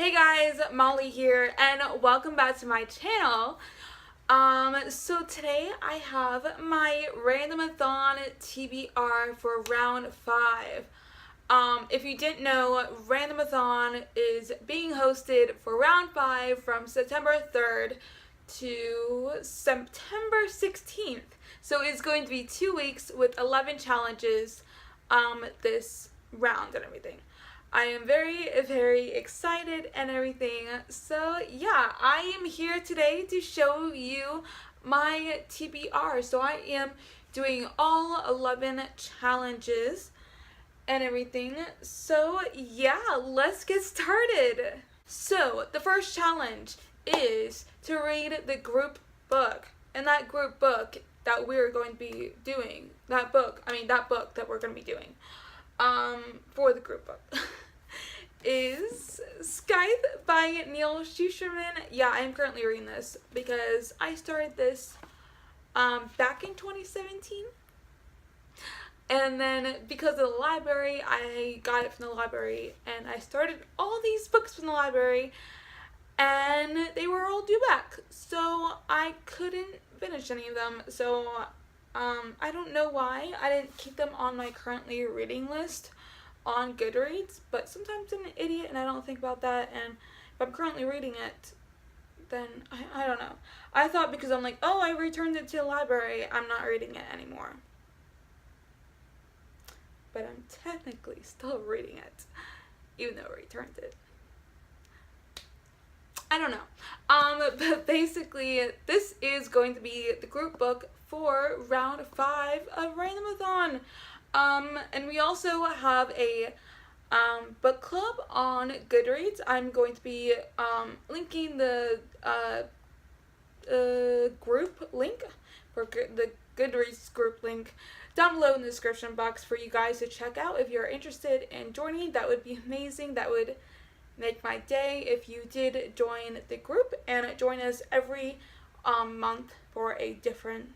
Hey guys, Molly here, and welcome back to my channel. So today I have my Randomathon TBR for round 5. If you didn't know, Randomathon is being hosted for round 5 from September 3rd to September 16th. So it's going to be 2 weeks with 11 challenges this round and everything. I am very excited and everything. So yeah, I am here today to show you my TBR. So I am doing all 11 challenges and everything. So yeah, let's get started. So the first challenge is to read the group book. And that group book that we're going to be doing, that book that we're going to be doing for the group book is Scythe by Neil Schusterman. Yeah, I am currently reading this because I started this back in 2017. And then because of the library, I got it from the library and I started all these books from the library and they were all due back. So I couldn't finish any of them. So I don't know why I didn't keep them on my currently reading list on Goodreads, but sometimes I'm an idiot and I don't think about that, and if I'm currently reading it, then I don't know. I thought because I'm like, oh, I returned it to the library, I'm not reading it anymore. But I'm technically still reading it, even though I returned it. I don't know. But basically, this is going to be the group book for round 5 of Randomathon. And we also have a book club on Goodreads. I'm going to be linking the group link for the Goodreads group link down below in the description box for you guys to check out if you're interested in joining. That would be amazing. That would make my day if you did join the group and join us every month for a different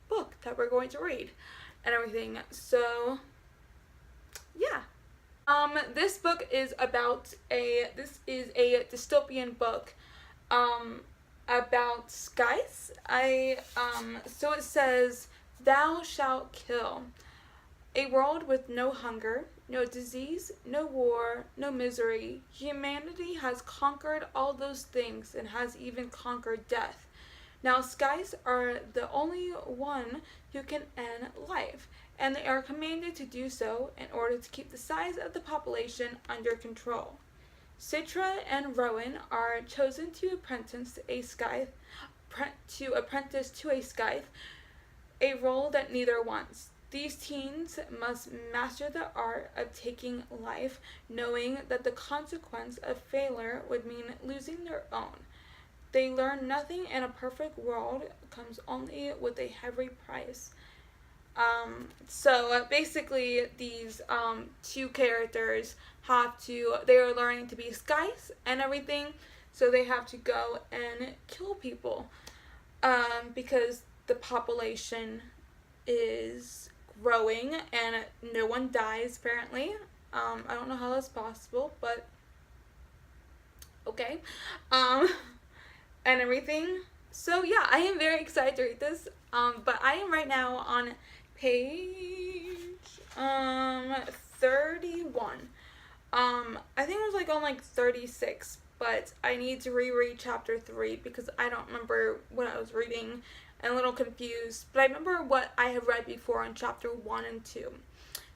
book that we're going to read and everything. So yeah, this book is about a dystopian book about skies. So it says, "Thou shalt kill a world with no hunger, no disease, no war, no misery. Humanity has conquered all those things and has even conquered death. Now skies are the only one who can end life, and they are commanded to do so in order to keep the size of the population under control. Citra and Rowan are chosen to apprentice to a scythe, a role that neither wants. These teens must master the art of taking life, knowing that the consequence of failure would mean losing their own. They learn nothing in a perfect world comes only with a heavy price." So basically these two characters they are learning to be skies and everything, so they have to go and kill people because the population is growing and no one dies apparently. I don't know how that's possible, but okay. And everything. So yeah, I am very excited to read this. But I am right now on page 31. I think it was on 36, but I need to reread chapter 3 because I don't remember what I was reading and a little confused, but I remember what I have read before on chapter 1 and 2.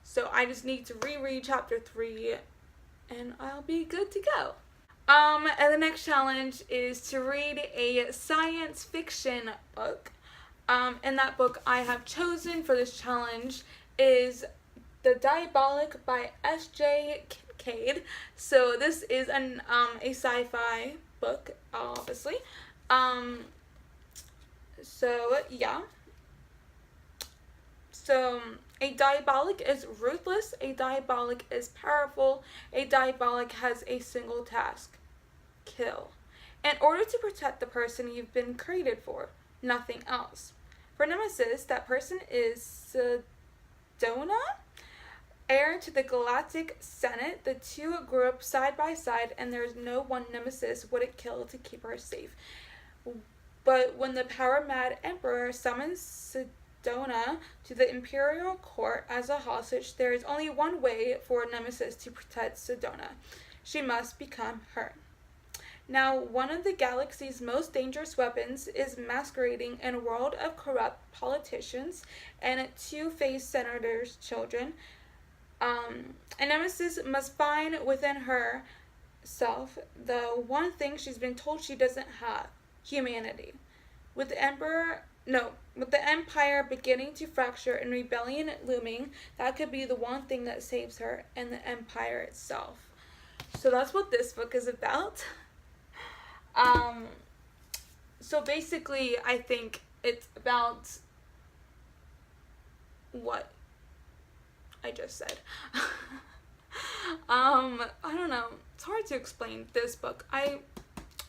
So I just need to reread chapter 3 and I'll be good to go. And the next challenge is to read a science fiction book. And that book I have chosen for this challenge is The Diabolic by S.J. Kincaid. So this is a sci-fi book, obviously. So yeah. So a diabolic is ruthless, a diabolic is powerful, a diabolic has a single task: kill, in order to protect the person you've been created for, nothing else. For Nemesis, that person is Sedona. Heir to the Galactic Senate, the two grew up side by side, and there's no one nemesis would it kill to keep her safe. But when the power-mad Emperor summons Sedona to the Imperial Court as a hostage, there is only one way for Nemesis to protect Sedona. She must become her. Now, one of the galaxy's most dangerous weapons is masquerading in a world of corrupt politicians and two-faced senators' children. A Nemesis must find within herself the one thing she's been told she doesn't have: humanity. With the Empire beginning to fracture and rebellion looming, that could be the one thing that saves her and the Empire itself. So that's what this book is about. So basically, I think it's about what I just said. I don't know. It's hard to explain this book. I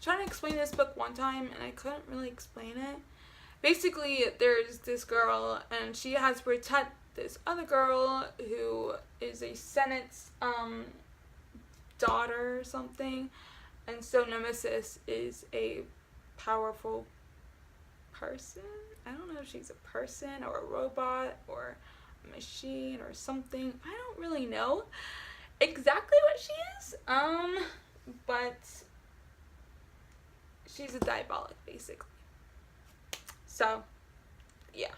tried to explain this book one time and I couldn't really explain it. Basically, there's this girl and she has to protect this other girl who is a Senate's daughter or something. And so Nemesis is a powerful person. I don't know if she's a person or a robot or a machine or something. I don't really know exactly what she is. But she's a diabolic, basically. So, yeah.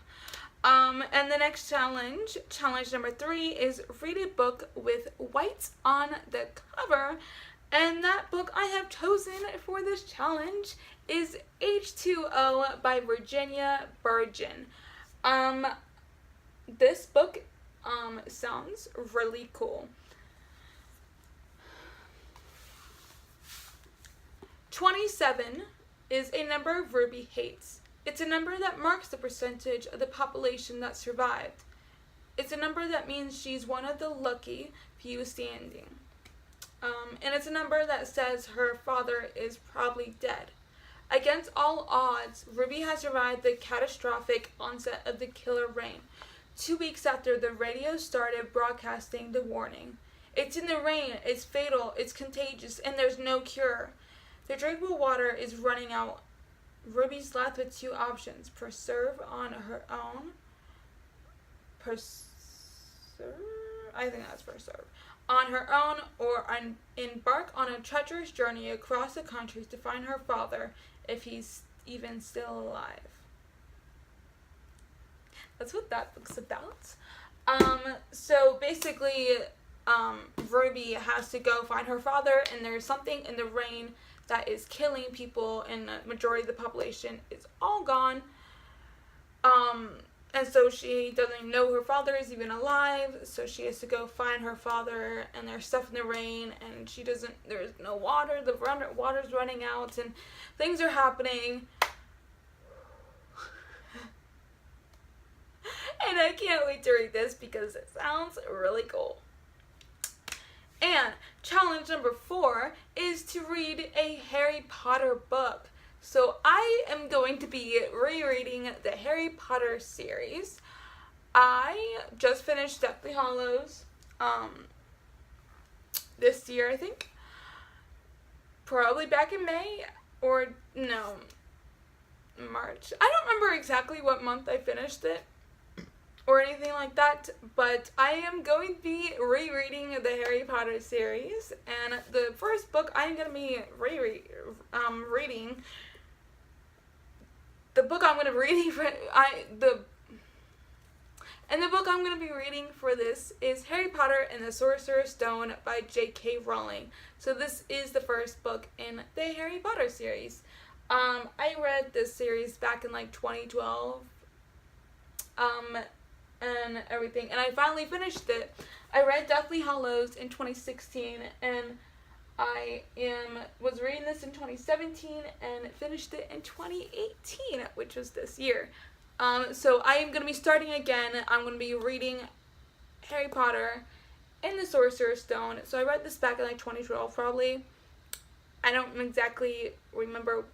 And the next challenge number 3, is read a book with white on the cover. And that book I have chosen for this challenge is H2O by Virginia Burgeon. This book sounds really cool. 27 is a number Ruby hates. It's a number that marks the percentage of the population that survived. It's a number that means she's one of the lucky few standing. And it's a number that says her father is probably dead. Against all odds, Ruby has survived the catastrophic onset of the killer rain, 2 weeks after the radio started broadcasting the warning. It's in the rain, it's fatal, it's contagious, and there's no cure. The drinkable water is running out. Ruby's left with 2 options: preserve on her own. I think that's preserve. On her own, or embark on a treacherous journey across the country to find her father, if he's even still alive. That's what that book's about. So basically, Ruby has to go find her father, and there's something in the rain that is killing people, and the majority of the population is all gone. And so she doesn't know her father is even alive, so she has to go find her father, and there's stuff in the rain, and there's no water, the water's running out, and things are happening. And I can't wait to read this because it sounds really cool. And challenge number 4 is to read a Harry Potter book. So I am going to be rereading the Harry Potter series. I just finished Deathly Hallows this year, I think. Probably back in May, or no, March. I don't remember exactly what month I finished it or anything like that, but I am going to be rereading the Harry Potter series, and the first book I'm going to be reading, the book I'm going to be reading for this is Harry Potter and the Sorcerer's Stone by J.K. Rowling. So this is the first book in the Harry Potter series. I read this series back in like 2012. And everything, and I finally finished it. I read Deathly Hallows in 2016, and I was reading this in 2017 and finished it in 2018, which was this year. So I am going to be starting again. I'm going to be reading Harry Potter and the Sorcerer's Stone. So I read this back in like 2012 probably. I don't exactly remember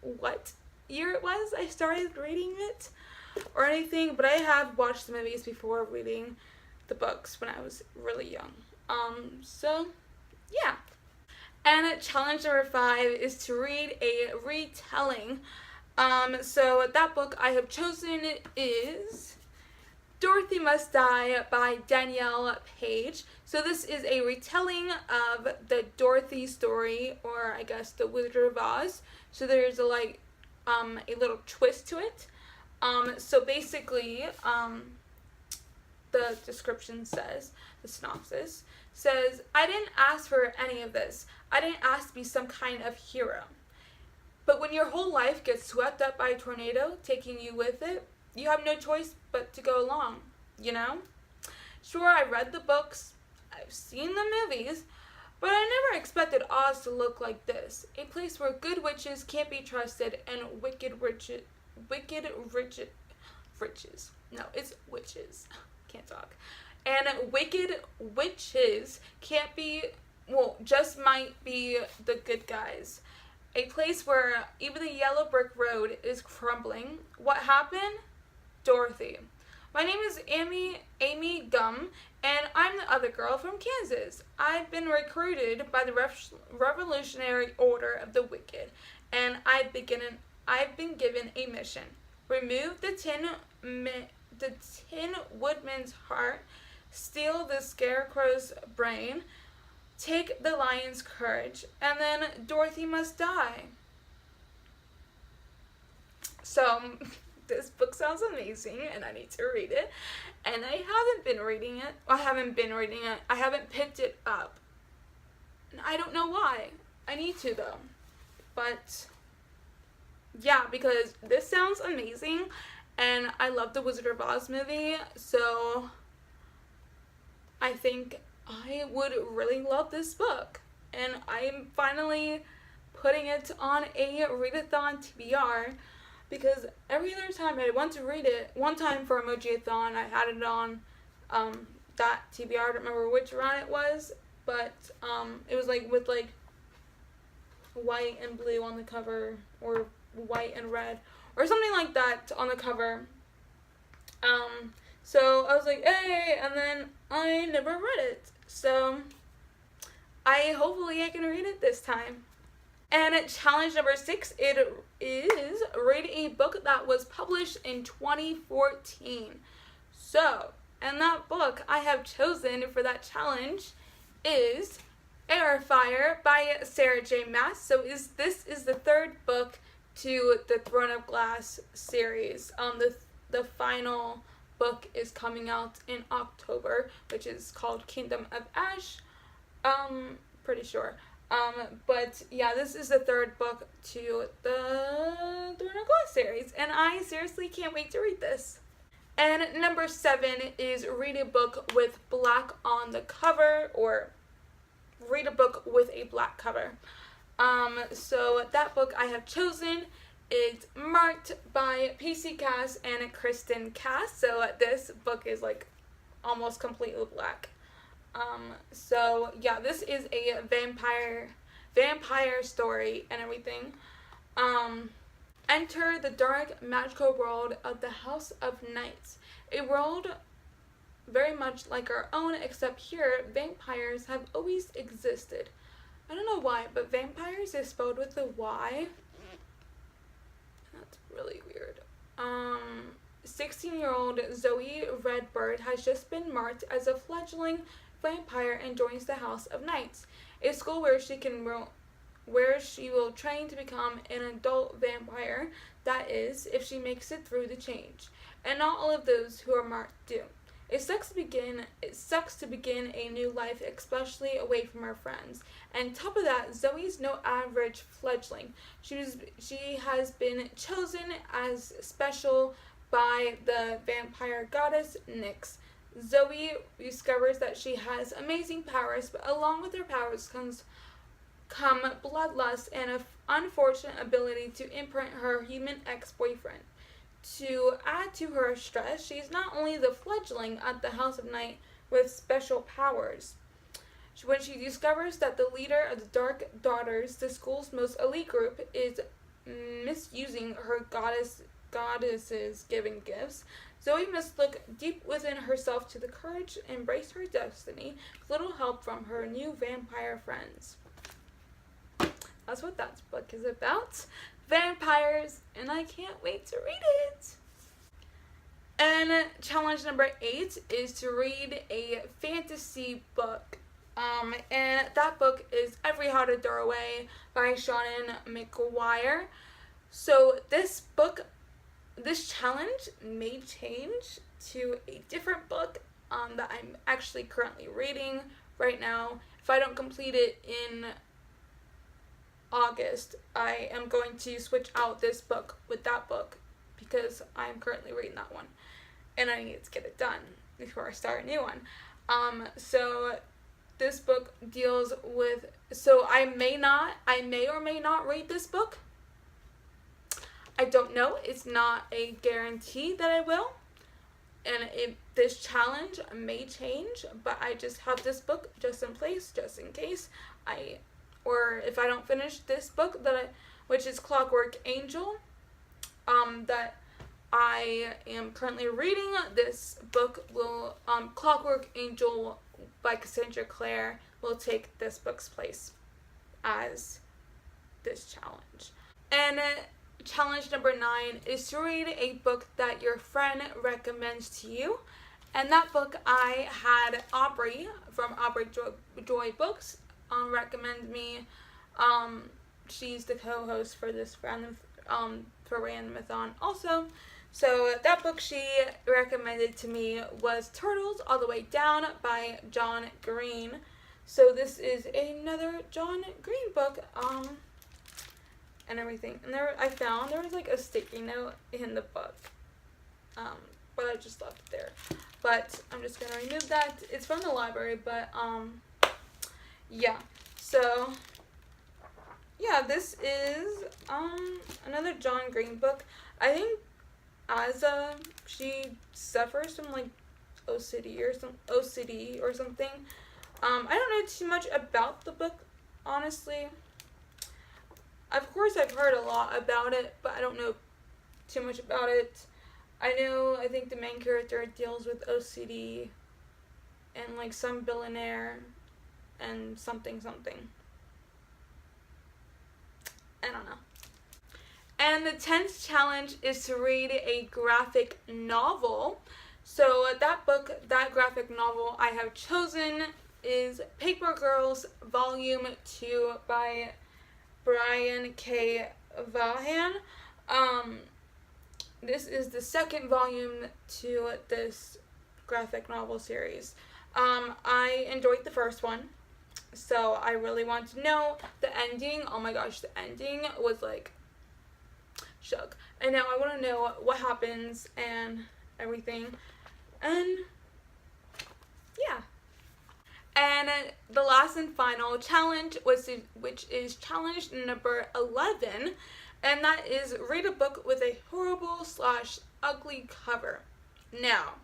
what year it was I started reading it or anything, but I have watched the movies before reading the books when I was really young. So yeah. And challenge number 5 is to read a retelling. So that book I have chosen is Dorothy Must Die by Danielle Page. So this is a retelling of the Dorothy story, or I guess the Wizard of Oz. So there's a little twist to it. So basically, the description says, the synopsis says, I didn't ask for any of this. I didn't ask to be some kind of hero. But when your whole life gets swept up by a tornado, taking you with it, you have no choice but to go along, you know? Sure, I read the books, I've seen the movies, but I never expected Oz to look like this. A place where good witches can't be trusted and wicked riches. No, it's witches. Can't talk. And wicked witches can't be, just might be the good guys. A place where even the yellow brick road is crumbling. What happened? Dorothy. My name is Amy Gum, and I'm the other girl from Kansas. I've been recruited by the Revolutionary Order of the Wicked, and I've been given a mission. Remove the Tin Woodman's heart, steal the Scarecrow's brain, take the Lion's courage, and then Dorothy must die. So, this book sounds amazing, and I need to read it. And I haven't been reading it. I haven't picked it up. And I don't know why. I need to, though. But, yeah, because this sounds amazing, and I love the Wizard of Oz movie, so I think I would really love this book. And I'm finally putting it on a readathon TBR, because every other time I want to read it, one time for Emoji-a-thon, I had it on that TBR. I don't remember which run it was, but it was with white and blue on the cover, or white and red, or something like that on the cover. So I was like, hey, and then I never read it. So hopefully I can read it this time. And challenge number 6, it is read a book that was published in 2014. So, and that book I have chosen for that challenge is Air Fire by Sarah J. Maas. So this is the 3rd book to the Throne of Glass series. The final book is coming out in October, which is called Kingdom of Ash. Pretty sure. But yeah, this is the 3rd book to the Throne of Glass series, and I seriously can't wait to read this. And number 7 is read a book with black on the cover, or read a book with a black cover. So that book I have chosen is Marked by PC Cass and Kristen Cass. So this book is almost completely black. So yeah, this is a vampire story and everything. Enter the dark, magical world of the House of Knights. A world very much like our own, except here, vampires have always existed. I don't know why, but vampires is spelled with a Y. That's really weird. 16-year-old Zoe Redbird has just been marked as a fledgling vampire and joins the House of Knights, a school where she will train to become an adult vampire. That is, if she makes it through the change. And not all of those who are marked do. It sucks to begin a new life, especially away from her friends. And top of that, Zoe's no average fledgling. She has been chosen as special by the vampire goddess Nyx. Zoe discovers that she has amazing powers, but along with her powers come bloodlust and an unfortunate ability to imprint her human ex-boyfriend. To add to her stress, she's not only the fledgling at the House of Night with special powers. When she discovers that the leader of the Dark Daughters, the school's most elite group, is misusing her goddesses given gifts, Zoe must look deep within herself to the courage to embrace her destiny with little help from her new vampire friends. That's what that book is about. Vampires, and I can't wait to read it. And challenge number 8 is to read a fantasy book. And that book is Every Heart a Doorway by Shannon McGuire. So this challenge may change to a different book that I'm actually currently reading right now. If I don't complete it in August, I am going to switch out this book with that book because I'm currently reading that one and I need to get it done before I start a new one. So this book deals with, so I may or may not read this book. I don't know. It's not a guarantee that I will. And this challenge may change, but I just have this book just in place, just in case or if I don't finish this book which is Clockwork Angel, that I am currently reading. This book will, Clockwork Angel by Cassandra Clare will take this book's place as this challenge. And challenge number 9 is to read a book that your friend recommends to you. And that book I had Aubrey from Aubrey Joy Books recommend me. She's the co-host for this for Randomathon also. So that book she recommended to me was Turtles All the Way Down by John Green. So this is another John Green book, and everything. And there was like a sticky note in the book, but I just left it there. But I'm just gonna remove that. It's from the library, but yeah. So yeah, this is another John Green book. I think she suffers from like OCD or something. I don't know too much about the book, honestly. Of course, I've heard a lot about it, but I don't know too much about it. I think the main character deals with OCD and like some billionaire and something. I don't know. And the 10th challenge is to read a graphic novel. So that graphic novel I have chosen is Paper Girls Volume 2 by Brian K. Vaughan. This is the second volume to this graphic novel series. I enjoyed the first one, so I really want to know the ending. Oh my gosh, the ending was like shook. And now I want to know what happens and everything. And yeah. And the last and final challenge which is challenge number 11, and that is read a book with a horrible/ugly cover. Now,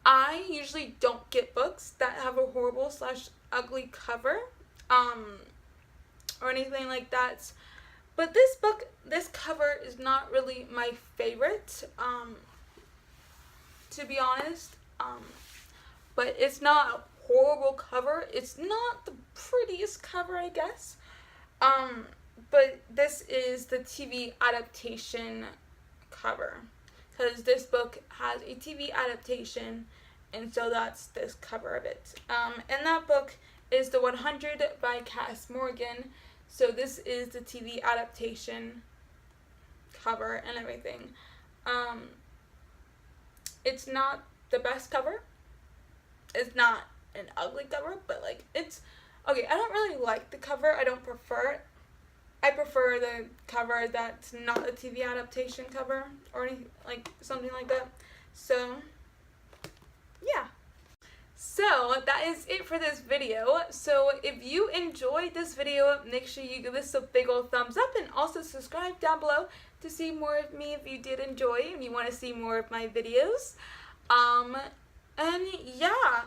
I usually don't get books that have a horrible/ugly cover, or anything like that. But this cover is not really my favorite, to be honest. But it's not a horrible cover. It's not the prettiest cover, I guess. But this is the TV adaptation cover, because this book has a TV adaptation, and so that's this cover of it. And that book is The 100 by Cass Morgan. So this is the TV adaptation cover and everything. It's not the best cover. It's not an ugly cover, but like it's okay. I don't really like the cover. I don't prefer it. I prefer the cover that's not a TV adaptation cover or anything, like something like that. So yeah. So that is it for this video. So if you enjoyed this video, make sure you give this a big old thumbs up, and also subscribe down below to see more of me if you did enjoy and you want to see more of my videos. And yeah.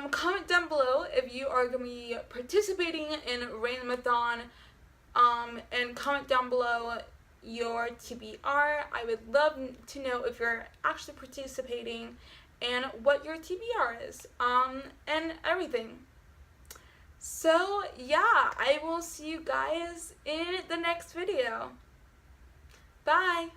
Comment down below if you are going to be participating in Randomathon, and comment down below your TBR. I would love to know if you're actually participating and what your TBR is, and everything. So yeah, I will see you guys in the next video. Bye!